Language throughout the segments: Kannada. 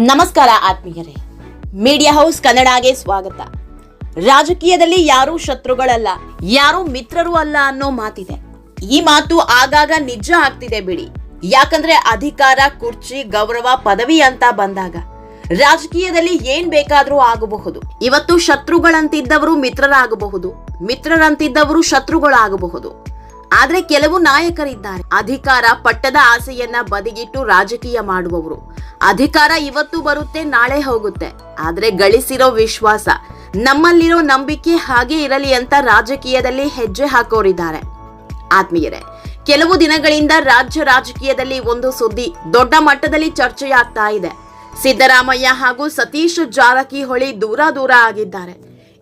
ನಮಸ್ಕಾರ ಆತ್ಮೀಯರೇ, ಮೀಡಿಯಾ ಹೌಸ್ ಕನ್ನಡಗೆ ಸ್ವಾಗತ. ರಾಜಕೀಯದಲ್ಲಿ ಯಾರೂ ಶತ್ರುಗಳಲ್ಲ, ಯಾರೂ ಮಿತ್ರರು ಅಲ್ಲ ಅನ್ನೋ ಮಾತಿದೆ. ಈ ಮಾತು ಆಗಾಗ ನಿಜ ಆಗ್ತಿದೆ ಬಿಡಿ. ಯಾಕಂದ್ರೆ ಅಧಿಕಾರ, ಕುರ್ಚಿ, ಗೌರವ, ಪದವಿ ಅಂತ ಬಂದಾಗ ರಾಜಕೀಯದಲ್ಲಿ ಏನ್ ಬೇಕಾದ್ರೂ ಆಗಬಹುದು. ಇವತ್ತು ಶತ್ರುಗಳಂತಿದ್ದವರು ಮಿತ್ರರಾಗಬಹುದು, ಮಿತ್ರರಂತಿದ್ದವರು ಶತ್ರುಗಳಾಗಬಹುದು. ಆದ್ರೆ ಕೆಲವು ನಾಯಕರಿದ್ದಾರೆ, ಅಧಿಕಾರ, ಪಟ್ಟದ ಆಸೆಯನ್ನ ಬದಿಗಿಟ್ಟು ರಾಜಕೀಯ ಮಾಡುವವರು. ಅಧಿಕಾರ ಇವತ್ತು ಬರುತ್ತೆ, ನಾಳೆ ಹೋಗುತ್ತೆ. ಆದ್ರೆ ಗಳಿಸಿರೋ ವಿಶ್ವಾಸ, ನಮ್ಮಲ್ಲಿರೋ ನಂಬಿಕೆ ಹಾಗೆ ಇರಲಿ ಅಂತ ರಾಜಕೀಯದಲ್ಲಿ ಹೆಜ್ಜೆ ಹಾಕೋರಿದ್ದಾರೆ. ಆತ್ಮೀಯರೇ, ಕೆಲವು ದಿನಗಳಿಂದ ರಾಜ್ಯ ರಾಜಕೀಯದಲ್ಲಿ ಒಂದು ಸುದ್ದಿ ದೊಡ್ಡ ಮಟ್ಟದಲ್ಲಿ ಚರ್ಚೆಯಾಗ್ತಾ ಇದೆ. ಸಿದ್ದರಾಮಯ್ಯ ಹಾಗೂ ಸತೀಶ್ ಜಾರಕಿಹೊಳಿ ದೂರ ಆಗಿದ್ದಾರೆ.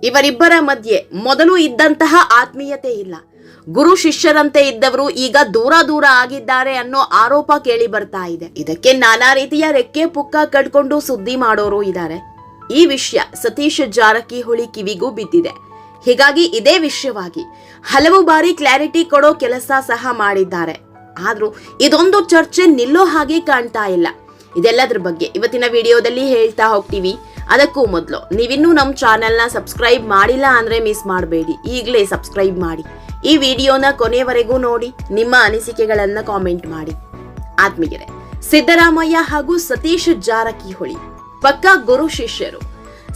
ಇವರಿಬ್ಬರ ಮಧ್ಯೆ ಮೊದಲು ಇದ್ದಂತಹ ಆತ್ಮೀಯತೆ ಇಲ್ಲ. ಗುರು ಶಿಷ್ಯರಂತೆ ಇದ್ದವರು ಈಗ ದೂರ ಆಗಿದ್ದಾರೆ ಅನ್ನೋ ಆರೋಪ ಕೇಳಿ ಬರ್ತಾ ಇದೆ. ಇದಕ್ಕೆ ನಾನಾ ರೀತಿಯ ರೆಕ್ಕೆ ಪುಕ್ಕ ಕಟ್ಕೊಂಡು ಸುದ್ದಿ ಮಾಡೋರು ಇದ್ದಾರೆ. ಈ ವಿಷಯ ಸತೀಶ್ ಜಾರಕಿಹೊಳಿ ಕಿವಿಗೂ ಬಿದ್ದಿದೆ. ಹೀಗಾಗಿ ಇದೇ ವಿಷಯವಾಗಿ ಹಲವು ಬಾರಿ ಕ್ಲಾರಿಟಿ ಕೊಡೋ ಕೆಲಸ ಸಹ ಮಾಡಿದ್ದಾರೆ. ಆದ್ರೂ ಇದೊಂದು ಚರ್ಚೆ ನಿಲ್ಲೋ ಹಾಗೆ ಕಾಣ್ತಾ ಇಲ್ಲ. ಇದೆಲ್ಲದ್ರ ಬಗ್ಗೆ ಇವತ್ತಿನ ವಿಡಿಯೋದಲ್ಲಿ ಹೇಳ್ತಾ ಹೋಗ್ತೀವಿ. ಅದಕ್ಕೂ ಮೊದಲು ನೀವಿನ್ನೂ ನಮ್ಮ ಚಾನೆಲ್ನ ಸಬ್ಸ್ಕ್ರೈಬ್ ಮಾಡಿಲ್ಲ ಅಂದ್ರೆ ಮಿಸ್ ಮಾಡಬೇಡಿ, ಈಗಲೇ ಸಬ್ಸ್ಕ್ರೈಬ್ ಮಾಡಿ. ಈ ವಿಡಿಯೋನ ಕೊನೆವರೆಗೂ ನೋಡಿ, ನಿಮ್ಮ ಅನಿಸಿಕೆಗಳನ್ನ ಕಾಮೆಂಟ್ ಮಾಡಿ. ಆತ್ಮೀಯರೇ, ಸಿದ್ದರಾಮಯ್ಯ ಹಾಗೂ ಸತೀಶ್ ಜಾರಕಿಹೊಳಿ ಪಕ್ಕ ಗುರು ಶಿಷ್ಯರು.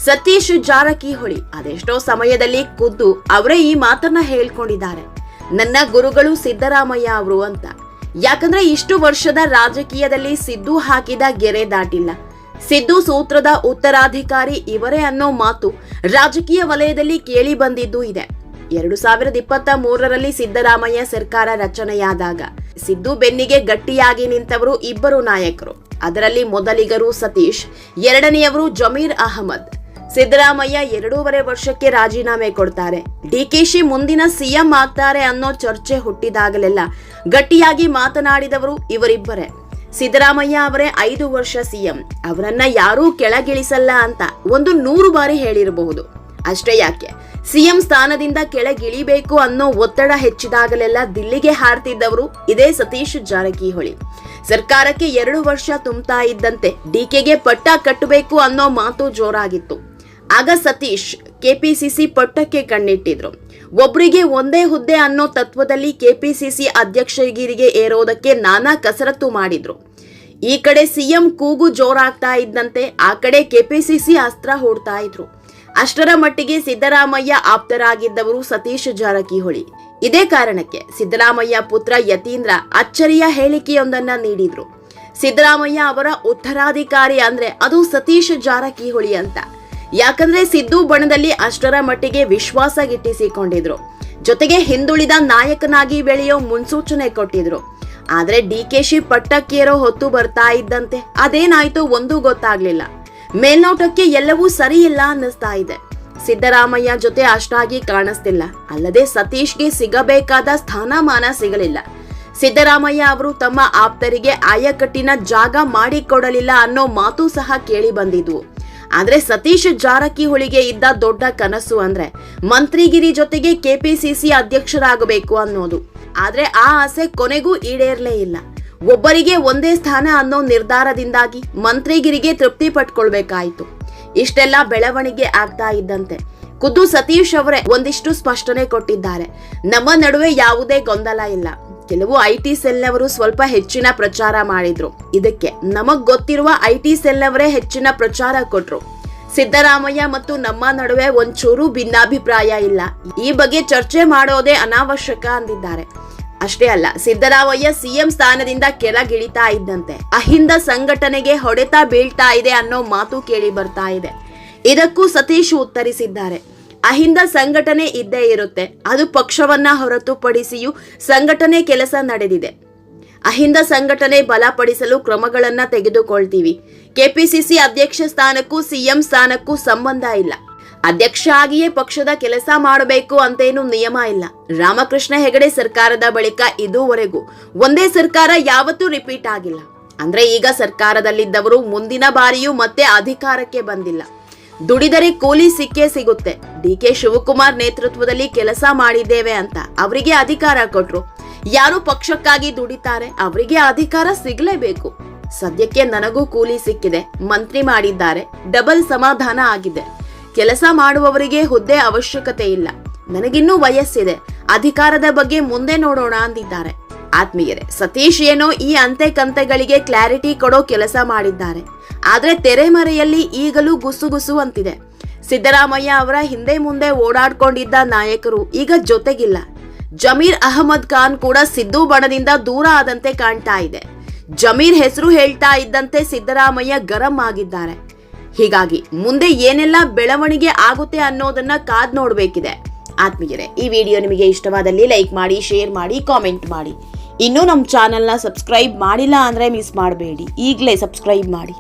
ಸತೀಶ್ ಜಾರಕಿಹೊಳಿ ಅದೆಷ್ಟೋ ಸಮಯದಲ್ಲಿ ಖುದ್ದು ಅವರೇ ಈ ಮಾತನ್ನ ಹೇಳ್ಕೊಂಡಿದ್ದಾರೆ, ನನ್ನ ಗುರುಗಳು ಸಿದ್ದರಾಮಯ್ಯ ಅವರು ಅಂತ. ಯಾಕಂದ್ರೆ ಇಷ್ಟು ವರ್ಷದ ರಾಜಕೀಯದಲ್ಲಿ ಸಿದ್ದು ಹಾಕಿದ ಗೆರೆ ದಾಟಿಲ್ಲ. ಸಿದ್ದು ಸೂತ್ರದ ಉತ್ತರಾಧಿಕಾರಿ ಇವರೇ ಅನ್ನೋ ಮಾತು ರಾಜಕೀಯ ವಲಯದಲ್ಲಿ ಕೇಳಿ ಬಂದಿದ್ದು ಇದೆ. 2023ರಲ್ಲಿ ಸಿದ್ದರಾಮಯ್ಯ ಸರ್ಕಾರ ರಚನೆಯಾದಾಗ ಸಿದ್ದು ಬೆನ್ನಿಗೆ ಗಟ್ಟಿಯಾಗಿ ನಿಂತವರು ಇಬ್ಬರು ನಾಯಕರು. ಅದರಲ್ಲಿ ಮೊದಲಿಗರು ಸತೀಶ್, ಎರಡನೆಯವರು ಜಮೀರ್ ಅಹಮದ್. ಸಿದ್ದರಾಮಯ್ಯ 2.5 ವರ್ಷಕ್ಕೆ ರಾಜೀನಾಮೆ ಕೊಡ್ತಾರೆ. ಡಿಕೆಶಿ ಮುಂದಿನ ಸಿಎಂ ಆಗ್ತಾರೆ ಅನ್ನೋ ಚರ್ಚೆ ಹುಟ್ಟಿದಾಗಲೆಲ್ಲ ಗಟ್ಟಿಯಾಗಿ ಮಾತನಾಡಿದವರು ಇವರಿಬ್ಬರೇ. ಸಿದ್ದರಾಮಯ್ಯ ಅವರೇ 5 ವರ್ಷ ಸಿಎಂ, ಅವರನ್ನ ಯಾರೂ ಕೆಳಗಿಳಿಸಲ್ಲ ಅಂತ 100 ಬಾರಿ ಹೇಳಿರಬಹುದು. ಅಷ್ಟೇ ಯಾಕೆ, ಸಿಎಂ ಸ್ಥಾನದಿಂದ ಕೆಳಗಿಳಿಬೇಕು ಅನ್ನೋ ಒತ್ತಡ ಹೆಚ್ಚಿದಾಗಲೆಲ್ಲ ದಿಲ್ಲಿಗೆ ಹಾರ್ತಿದ್ದವರು ಇದೇ ಸತೀಶ್ ಜಾರಕಿಹೊಳಿ. ಸರ್ಕಾರಕ್ಕೆ 2 ವರ್ಷ ತುಂಬ್ತಾ ಇದ್ದಂತೆ ಡಿಕೆಗೆ ಪಟ್ಟ ಕಟ್ಟಬೇಕು ಅನ್ನೋ ಮಾತು ಜೋರಾಗಿತ್ತು. ಆಗ ಸತೀಶ್ ಕೆಪಿಸಿಸಿ ಪಟ್ಟಕ್ಕೆ ಕಣ್ಣಿಟ್ಟಿದ್ರು. ಒಬ್ರಿಗೆ ಒಂದೇ ಹುದ್ದೆ ಅನ್ನೋ ತತ್ವದಲ್ಲಿ ಕೆಪಿಸಿಸಿ ಅಧ್ಯಕ್ಷಗಿರಿಗೆ ಏರೋದಕ್ಕೆ ನಾನಾ ಕಸರತ್ತು ಮಾಡಿದ್ರು. ಈ ಕಡೆ ಸಿಎಂ ಕೂಗು ಜೋರಾಗ್ತಾ ಇದ್ದಂತೆ ಆ ಕಡೆ ಕೆಪಿಸಿಸಿ ಅಸ್ತ್ರ ಹೂಡ್ತಾ ಇದ್ರು. ಅಷ್ಟರ ಮಟ್ಟಿಗೆ ಸಿದ್ದರಾಮಯ್ಯ ಆಪ್ತರಾಗಿದ್ದವರು ಸತೀಶ್ ಜಾರಕಿಹೊಳಿ. ಇದೇ ಕಾರಣಕ್ಕೆ ಸಿದ್ದರಾಮಯ್ಯ ಪುತ್ರ ಯತೀಂದ್ರ ಅಚ್ಚರಿಯ ಹೇಳಿಕೆಯೊಂದನ್ನ ನೀಡಿದ್ರು. ಸಿದ್ದರಾಮಯ್ಯ ಅವರ ಉತ್ತರಾಧಿಕಾರಿ ಅಂದ್ರೆ ಅದು ಸತೀಶ್ ಜಾರಕಿಹೊಳಿ ಅಂತ. ಯಾಕಂದ್ರೆ ಸಿದ್ದು ಬಣದಲ್ಲಿ ಅಷ್ಟರ ಮಟ್ಟಿಗೆ ವಿಶ್ವಾಸ ಗಿಟ್ಟಿಸಿಕೊಂಡಿದ್ರು. ಜೊತೆಗೆ ಹಿಂದುಳಿದ ನಾಯಕನಾಗಿ ಬೆಳೆಯೋ ಮುನ್ಸೂಚನೆ ಕೊಟ್ಟಿದ್ರು. ಆದ್ರೆ ಡಿಕೆಶಿ ಪಟ್ಟಕ್ಕೇರೋ ಹೊತ್ತು ಬರ್ತಾ ಇದ್ದಂತೆ ಅದೇನಾಯ್ತು ಒಂದು ಗೊತ್ತಾಗ್ಲಿಲ್ಲ. ಮೇಲ್ನೋಟಕ್ಕೆ ಎಲ್ಲವೂ ಸರಿ ಇಲ್ಲ ಅನ್ನಿಸ್ತಾ ಇದೆ. ಸಿದ್ದರಾಮಯ್ಯ ಜೊತೆ ಅಷ್ಟಾಗಿ ಕಾಣಿಸ್ತಿಲ್ಲ. ಅಲ್ಲದೆ ಸತೀಶ್ಗೆ ಸಿಗಬೇಕಾದ ಸ್ಥಾನಮಾನ ಸಿಗಲಿಲ್ಲ. ಸಿದ್ದರಾಮಯ್ಯ ಅವರು ತಮ್ಮ ಆಪ್ತರಿಗೆ ಆಯಕಟ್ಟಿನ ಜಾಗ ಮಾಡಿಕೊಡಲಿಲ್ಲ ಅನ್ನೋ ಮಾತು ಸಹ ಕೇಳಿ ಬಂದಿದ್ವು. ಆದ್ರೆ ಸತೀಶ್ ಜಾರಕಿಹೊಳಿಗೆ ಇದ್ದ ದೊಡ್ಡ ಕನಸು ಅಂದ್ರೆ ಮಂತ್ರಿಗಿರಿ ಜೊತೆಗೆ ಕೆಪಿಸಿಸಿ ಅಧ್ಯಕ್ಷರಾಗಬೇಕು ಅನ್ನೋದು. ಆದ್ರೆ ಆ ಆಸೆ ಕೊನೆಗೂ ಈಡೇರ್ಲೇ ಇಲ್ಲ. ಒಬ್ಬರಿಗೆ ಒಂದೇ ಸ್ಥಾನ ಅನ್ನೋ ನಿರ್ಧಾರದಿಂದಾಗಿ ಮಂತ್ರಿಗಿರಿಗೆ ತೃಪ್ತಿ ಪಟ್ಕೊಳ್ಬೇಕಾಯ್ತು. ಇಷ್ಟೆಲ್ಲ ಬೆಳವಣಿಗೆ ಆಗ್ತಾ ಇದ್ದಂತೆ ಖುದ್ದು ಸತೀಶ್ ಅವರೇ ಒಂದಿಷ್ಟು ಸ್ಪಷ್ಟನೆ ಕೊಟ್ಟಿದ್ದಾರೆ. ನಮ್ಮ ನಡುವೆ ಯಾವುದೇ ಗೊಂದಲ ಇಲ್ಲ. ಕೆಲವು ಐಟಿ ಸೆಲ್ನವರು ಸ್ವಲ್ಪ ಹೆಚ್ಚಿನ ಪ್ರಚಾರ ಮಾಡಿದ್ರು. ಇದಕ್ಕೆ ನಮಗ್ ಗೊತ್ತಿರುವ ಐಟಿ ಸೆಲ್ನವರೇ ಹೆಚ್ಚಿನ ಪ್ರಚಾರ ಕೊಟ್ರು. ಸಿದ್ದರಾಮಯ್ಯ ಮತ್ತು ನಮ್ಮ ನಡುವೆ ಒಂಚೂರು ಭಿನ್ನಾಭಿಪ್ರಾಯ ಇಲ್ಲ. ಈ ಬಗ್ಗೆ ಚರ್ಚೆ ಮಾಡೋದೇ ಅನಾವಶ್ಯಕ ಅಂದಿದ್ದಾರೆ. ಅಷ್ಟೇ ಅಲ್ಲ, ಸಿದ್ದರಾಮಯ್ಯ ಸಿಎಂ ಸ್ಥಾನದಿಂದ ಕೆಳಗಿಳಿತಾ ಇದ್ದಂತೆ ಅಹಿಂದ ಸಂಘಟನೆಗೆ ಹೊಡೆತ ಬೀಳ್ತಾ ಇದೆ ಅನ್ನೋ ಮಾತು ಕೇಳಿ ಬರ್ತಾ ಇದೆ. ಇದಕ್ಕೂ ಸತೀಶ್ ಉತ್ತರಿಸಿದ್ದಾರೆ, ಅಹಿಂದ ಸಂಘಟನೆ ಇದ್ದೇ ಇರುತ್ತೆ. ಅದು ಪಕ್ಷವನ್ನ ಹೊರತುಪಡಿಸಿಯೂ ಸಂಘಟನೆ ಕೆಲಸ ನಡೆದಿದೆ. ಅಹಿಂದ ಸಂಘಟನೆ ಬಲಪಡಿಸಲು ಕ್ರಮಗಳನ್ನ ತೆಗೆದುಕೊಳ್ತೀವಿ. ಕೆಪಿಸಿಸಿ ಅಧ್ಯಕ್ಷ ಸ್ಥಾನಕ್ಕೂ ಸಿಎಂ ಸ್ಥಾನಕ್ಕೂ ಸಂಬಂಧ ಇಲ್ಲ. ಅಧ್ಯಕ್ಷ ಆಗಿಯೇ ಪಕ್ಷದ ಕೆಲಸ ಮಾಡಬೇಕು ಅಂತೇನು ನಿಯಮ ಇಲ್ಲ. ರಾಮಕೃಷ್ಣ ಹೆಗಡೆ ಸರ್ಕಾರದ ಬಳಿಕ ಇದುವರೆಗೂ ಒಂದೇ ಸರ್ಕಾರ ಯಾವತ್ತೂ ರಿಪೀಟ್ ಆಗಿಲ್ಲ. ಅಂದ್ರೆ ಈಗ ಸರ್ಕಾರದಲ್ಲಿದ್ದವರು ಮುಂದಿನ ಬಾರಿಯೂ ಮತ್ತೆ ಅಧಿಕಾರಕ್ಕೆ ಬಂದಿಲ್ಲ. ದುಡಿದರೆ ಕೂಲಿ ಸಿಕ್ಕೇ ಸಿಗುತ್ತೆ. ಡಿಕೆ ಶಿವಕುಮಾರ್ ನೇತೃತ್ವದಲ್ಲಿ ಕೆಲಸ ಮಾಡಿದ್ದೇವೆ ಅಂತ ಅವರಿಗೆ ಅಧಿಕಾರ ಕೊಟ್ರು. ಯಾರು ಪಕ್ಷಕ್ಕಾಗಿ ದುಡಿತಾರೆ ಅವರಿಗೆ ಅಧಿಕಾರ ಸಿಗಲೇಬೇಕು. ಸದ್ಯಕ್ಕೆ ನನಗೂ ಕೂಲಿ ಸಿಕ್ಕಿದೆ, ಮಂತ್ರಿ ಮಾಡಿದ್ದಾರೆ, ಡಬಲ್ ಸಮಾಧಾನ ಆಗಿದೆ. ಕೆಲಸ ಮಾಡುವವರಿಗೆ ಹುದ್ದೆ ಅವಶ್ಯಕತೆ ಇಲ್ಲ. ನನಗಿನ್ನೂ ವಯಸ್ಸಿದೆ, ಅಧಿಕಾರದ ಬಗ್ಗೆ ಮುಂದೆ ನೋಡೋಣ ಅಂದಿದ್ದಾರೆ. ಆತ್ಮೀಯರೇ, ಸತೀಶ್ ಏನೋ ಈ ಅಂತೆ ಕಂತೆಗಳಿಗೆ ಕ್ಲಾರಿಟಿ ಕೊಡೋ ಕೆಲಸ ಮಾಡಿದ್ದಾರೆ. ಆದ್ರೆ ತೆರೆಮರೆಯಲ್ಲಿ ಈಗಲೂ ಗುಸುಗುಸು ಅಂತಿದೆ. ಸಿದ್ದರಾಮಯ್ಯ ಅವರ ಹಿಂದೆ ಮುಂದೆ ಓಡಾಡ್ಕೊಂಡಿದ್ದ ನಾಯಕರು ಈಗ ಜೊತೆಗಿಲ್ಲ. ಜಮೀರ್ ಅಹಮದ್ ಖಾನ್ ಕೂಡ ಸಿದ್ದು ಬಣದಿಂದ ದೂರ ಆದಂತೆ ಕಾಣ್ತಾ ಇದೆ. ಜಮೀರ್ ಹೆಸರು ಹೇಳ್ತಾ ಇದ್ದಂತೆ ಸಿದ್ದರಾಮಯ್ಯ ಗರಂ ಆಗಿದ್ದಾರೆ. ಹೀಗಾಗಿ ಮುಂದೆ ಏನೆಲ್ಲ ಬೆಳವಣಿಗೆ ಆಗುತ್ತೆ ಅನ್ನೋದನ್ನ ಕಾದ್ ನೋಡ್ಬೇಕಿದೆ. ಆತ್ಮೀಯರೇ, ಈ ವಿಡಿಯೋ ನಿಮಗೆ ಇಷ್ಟವಾದಲ್ಲಿ ಲೈಕ್ ಮಾಡಿ, ಶೇರ್ ಮಾಡಿ, ಕಾಮೆಂಟ್ ಮಾಡಿ. ಇನ್ನೂ ನಮ್ಮ ಚಾನೆಲ್ನ ಸಬ್ಸ್ಕ್ರೈಬ್ ಮಾಡಿಲ್ಲ ಅಂದ್ರೆ ಮಿಸ್ ಮಾಡಬೇಡಿ, ಈಗಲೇ ಸಬ್ಸ್ಕ್ರೈಬ್ ಮಾಡಿ.